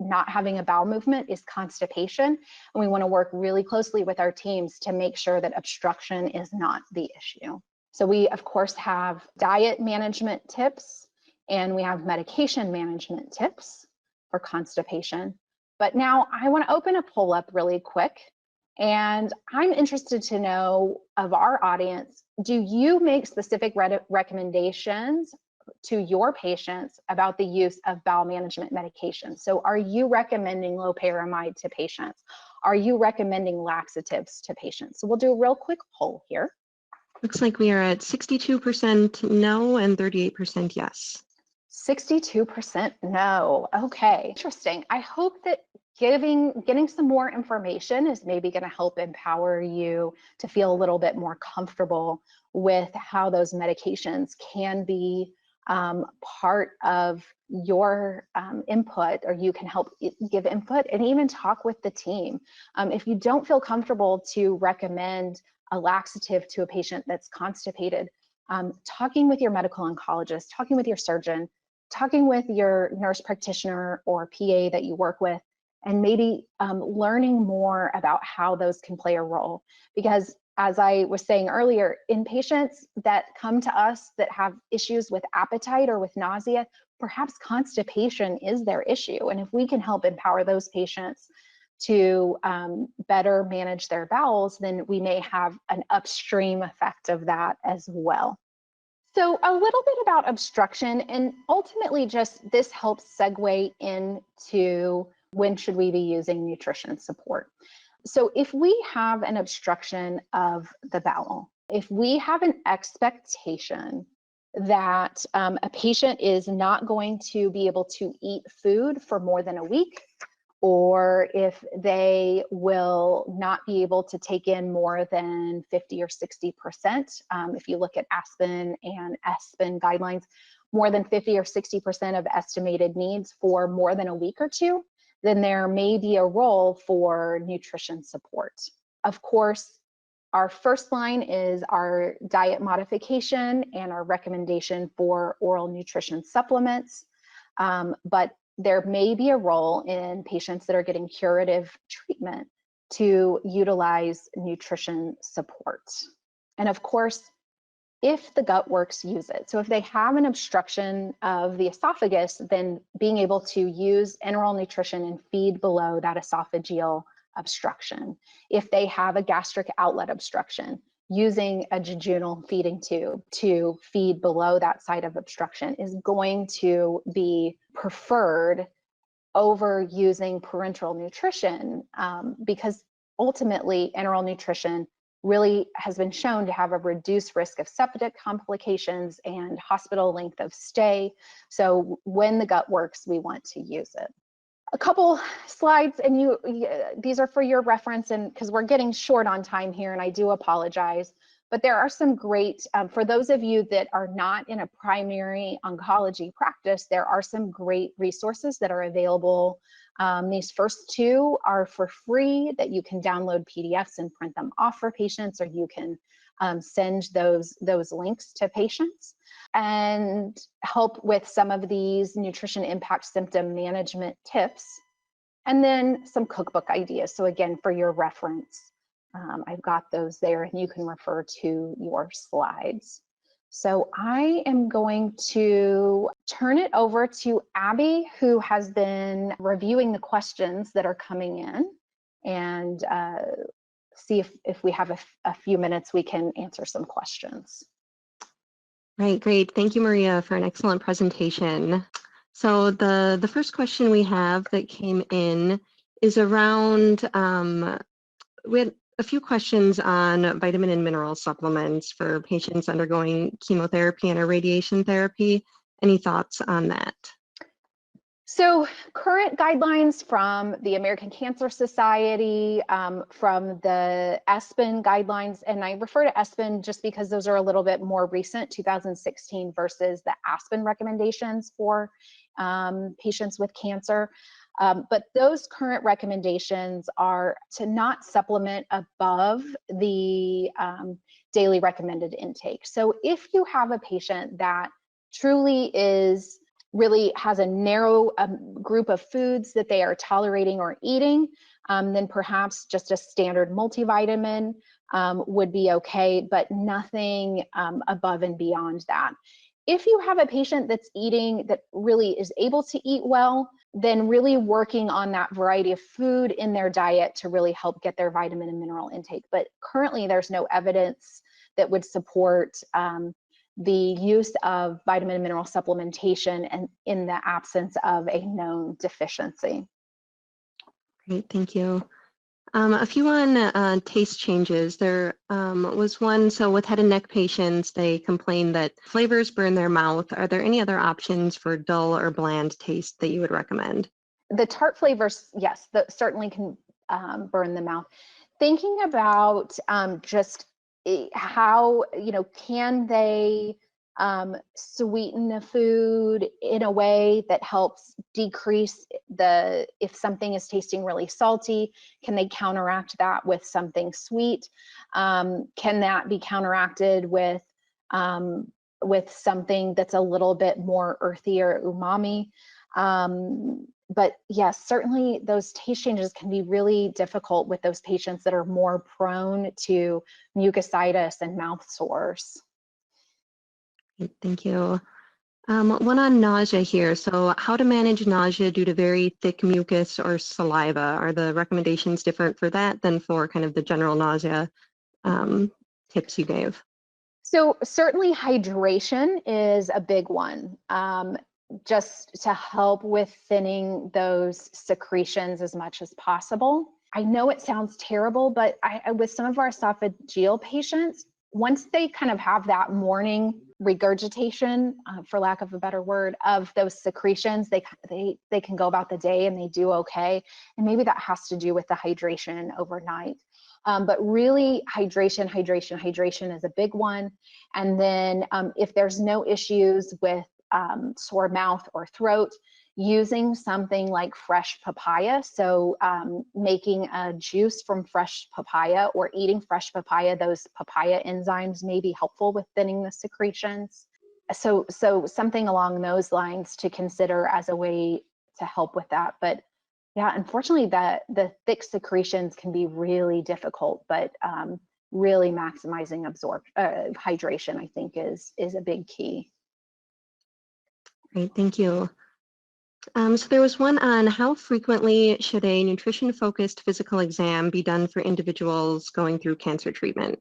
not having a bowel movement is constipation. And we want to work really closely with our teams to make sure that obstruction is not the issue. So we, of course, have diet management tips and we have medication management tips for constipation. But now I want to open a poll up really quick, and I'm interested to know of our audience, do you make specific recommendations to your patients about the use of bowel management medication? So are you recommending loperamide to patients? Are you recommending laxatives to patients? So we'll do a real quick poll here. Looks like we are at 62% no and 38% yes. 62% no. Okay, interesting. I hope that getting some more information is maybe going to help empower you to feel a little bit more comfortable with how those medications can be part of your input, or you can help give input and even talk with the team. If you don't feel comfortable to recommend a laxative to a patient that's constipated, talking with your medical oncologist, talking with your surgeon, talking with your nurse practitioner or PA that you work with, and maybe learning more about how those can play a role. Because as I was saying earlier, in patients that come to us that have issues with appetite or with nausea, perhaps constipation is their issue. And if we can help empower those patients to better manage their bowels, then we may have an upstream effect of that as well. So a little bit about obstruction, and ultimately just this helps segue into when should we be using nutrition support. So if we have an obstruction of the bowel, if we have an expectation that a patient is not going to be able to eat food for more than a week, or if they will not be able to take in more than 50 or 60%, if you look at Aspen and ESPEN guidelines, more than 50 or 60% of estimated needs for more than a week or two, then there may be a role for nutrition support. Of course, our first line is our diet modification and our recommendation for oral nutrition supplements, but there may be a role in patients that are getting curative treatment to utilize nutrition support. And of course, if the gut works, use it. So if they have an obstruction of the esophagus, then being able to use enteral nutrition and feed below that esophageal obstruction. If they have a gastric outlet obstruction, using a jejunal feeding tube to feed below that site of obstruction is going to be preferred over using parenteral nutrition, because ultimately enteral nutrition really has been shown to have a reduced risk of septic complications and hospital length of stay. So when the gut works, we want to use it. A couple slides, and these are for your reference, and because we're getting short on time here, and I do apologize, but there are some great, for those of you that are not in a primary oncology practice, there are some great resources that are available. These first two are for free, that you can download PDFs and print them off for patients, or you can send those links to patients and help with some of these nutrition impact symptom management tips, and then some cookbook ideas. So again, for your reference, I've got those there and you can refer to your slides. So I am going to turn it over to Abby, who has been reviewing the questions that are coming in, and see if we have a few minutes, we can answer some questions. Right, great. Thank you, Maria, for an excellent presentation. So the first question we have that came in is around, we had a few questions on vitamin and mineral supplements for patients undergoing chemotherapy and or radiation therapy. Any thoughts on that? So current guidelines from the American Cancer Society, from the ESPEN guidelines, and I refer to ESPEN just because those are a little bit more recent, 2016 versus the Aspen recommendations for patients with cancer. But those current recommendations are to not supplement above the daily recommended intake. So if you have a patient that truly really has a narrow group of foods that they are tolerating or eating, then perhaps just a standard multivitamin would be okay, but nothing above and beyond that. If you have a patient that's eating, that really is able to eat well, then really working on that variety of food in their diet to really help get their vitamin and mineral intake. But currently there's no evidence that would support the use of vitamin and mineral supplementation and in the absence of a known deficiency. Great, thank you. A few on taste changes. There was one, so with head and neck patients, they complained that flavors burn their mouth. Are there any other options for dull or bland taste that you would recommend? The tart flavors, yes, that certainly can burn the mouth. Thinking about just how, can they sweeten the food in a way that helps decrease if something is tasting really salty, can they counteract that with something sweet? Can that be counteracted with something that's a little bit more earthy or umami? But yes, certainly those taste changes can be really difficult with those patients that are more prone to mucositis and mouth sores. Thank you. One on nausea here. So how to manage nausea due to very thick mucus or saliva? Are the recommendations different for that than for kind of the general nausea tips you gave? So certainly hydration is a big one, just to help with thinning those secretions as much as possible. I know it sounds terrible, but with some of our esophageal patients, once they kind of have that morning regurgitation, for lack of a better word, of those secretions, they can go about the day and they do okay. And maybe that has to do with the hydration overnight. But really hydration is a big one. And then if there's no issues with sore mouth or throat, using something like fresh papaya. So making a juice from fresh papaya or eating fresh papaya, those papaya enzymes may be helpful with thinning the secretions. So something along those lines to consider as a way to help with that. But yeah, unfortunately, the thick secretions can be really difficult, but really maximizing hydration, I think, is a big key. Great, thank you. So there was one on how frequently should a nutrition-focused physical exam be done for individuals going through cancer treatment?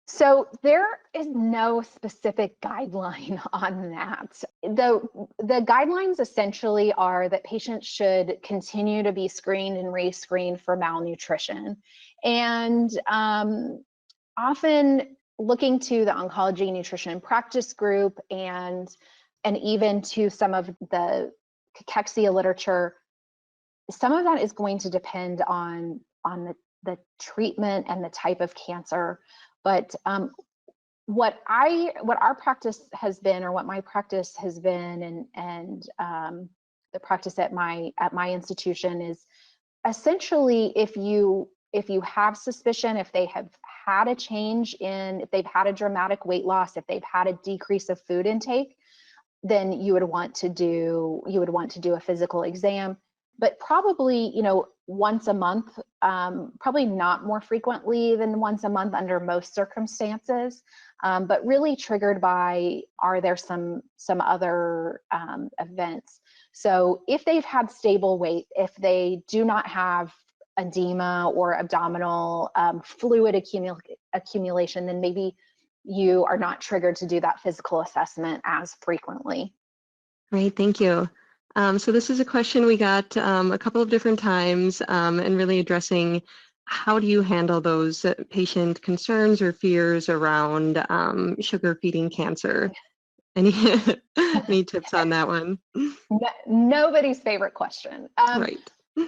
So there is no specific guideline on that. The guidelines essentially are that patients should continue to be screened and re-screened for malnutrition. And often looking to the oncology nutrition practice group and even to some of the cachexia literature, some of that is going to depend on the treatment and the type of cancer. But what our practice has been, or what my practice has been, and the practice at my institution is essentially if you have suspicion, if they have had a change if they've had a dramatic weight loss, if they've had a decrease of food intake, then you would want to do a physical exam. But probably, once a month, probably not more frequently than once a month under most circumstances, but really triggered by, are there some other events? So if they've had stable weight, if they do not have edema or abdominal fluid accumulation, then maybe you are not triggered to do that physical assessment as frequently. Great, thank you. So this is a question we got a couple of different times and really addressing how do you handle those patient concerns or fears around sugar feeding cancer? Any tips on that one? Nobody's favorite question. Right.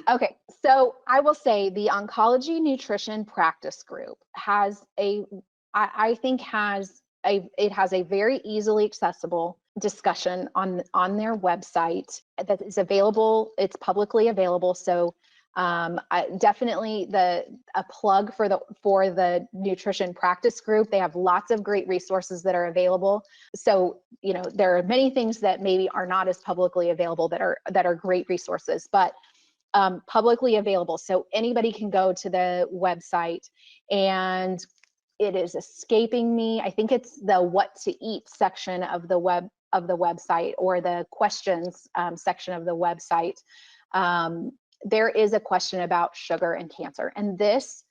Okay, so I will say the oncology nutrition practice group has I think it has a very easily accessible discussion on their website that is available. It's publicly available. So definitely a plug for the nutrition practice group. They have lots of great resources that are available. So there are many things that maybe are not as publicly available that are great resources, but publicly available. So anybody can go to the website, and it is escaping me. I think it's the what to eat section of the website, or the questions section of the website. There is a question about sugar and cancer. And this,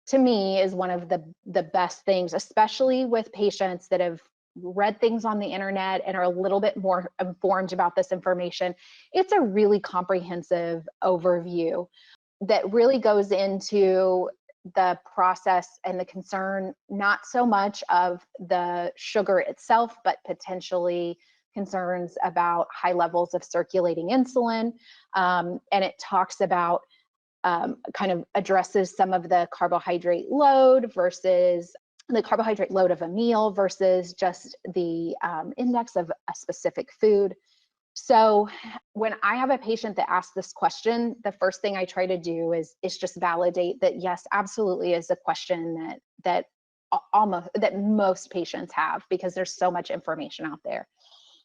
to me, is one of the best things, especially with patients that have read things on the internet and are a little bit more informed about this information. It's a really comprehensive overview that really goes into the process and the concern, not so much of the sugar itself, but potentially concerns about high levels of circulating insulin. And it talks about kind of addresses some of the carbohydrate load versus the carbohydrate load of a meal versus just the index of a specific food. So when I have a patient that asks this question, the first thing I try to do is just validate that yes, absolutely is a question that most patients have, because there's so much information out there.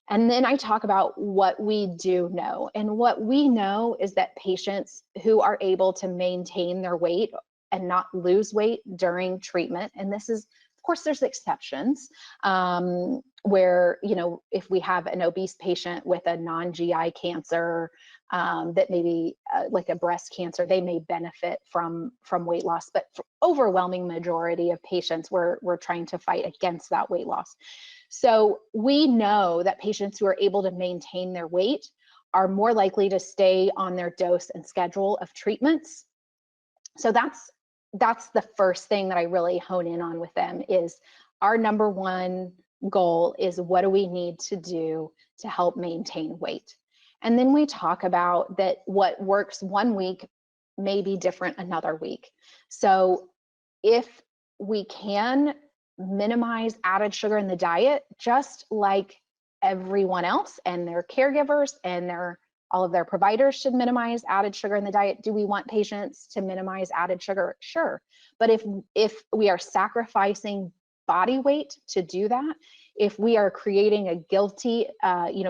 And then I talk about what we do know. And what we know is that patients who are able to maintain their weight and not lose weight during treatment, and this is Of course, there's exceptions where, you know, if we have an obese patient with a non-GI cancer that maybe like a breast cancer, they may benefit from weight loss, but for overwhelming majority of patients, we're trying to fight against that weight loss. So we know that patients who are able to maintain their weight are more likely to stay on their dose and schedule of treatments. So that's the first thing that I really hone in on with them is our number one goal is what do we need to do to help maintain weight? And then we talk about that what works one week may be different another week. So if we can minimize added sugar in the diet, just like everyone else and their caregivers and all of their providers should minimize added sugar in the diet. Do we want patients to minimize added sugar? Sure. But if we are sacrificing body weight to do that, if we are creating a guilty,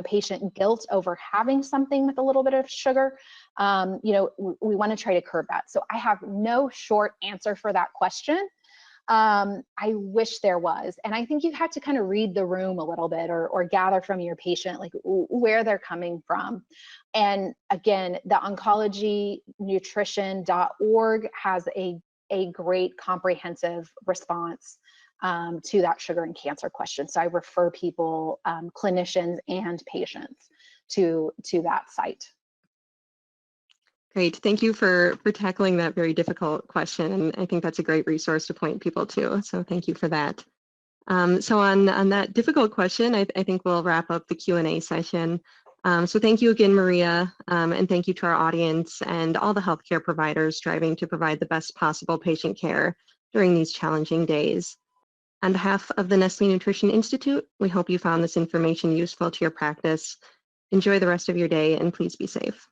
patient guilt over having something with a little bit of sugar, we want to try to curb that. So I have no short answer for that question. I wish there was. And I think you have to kind of read the room a little bit or gather from your patient, like where they're coming from. And again, the oncologynutrition.org has a great comprehensive response to that sugar and cancer question. So I refer people, clinicians and patients to that site. Great. Thank you for tackling that very difficult question. And I think that's a great resource to point people to. So thank you for that. So on that difficult question, I think we'll wrap up the Q&A session. So thank you again, Maria, and thank you to our audience and all the healthcare providers striving to provide the best possible patient care during these challenging days. On behalf of the Nestle Nutrition Institute, we hope you found this information useful to your practice. Enjoy the rest of your day and please be safe.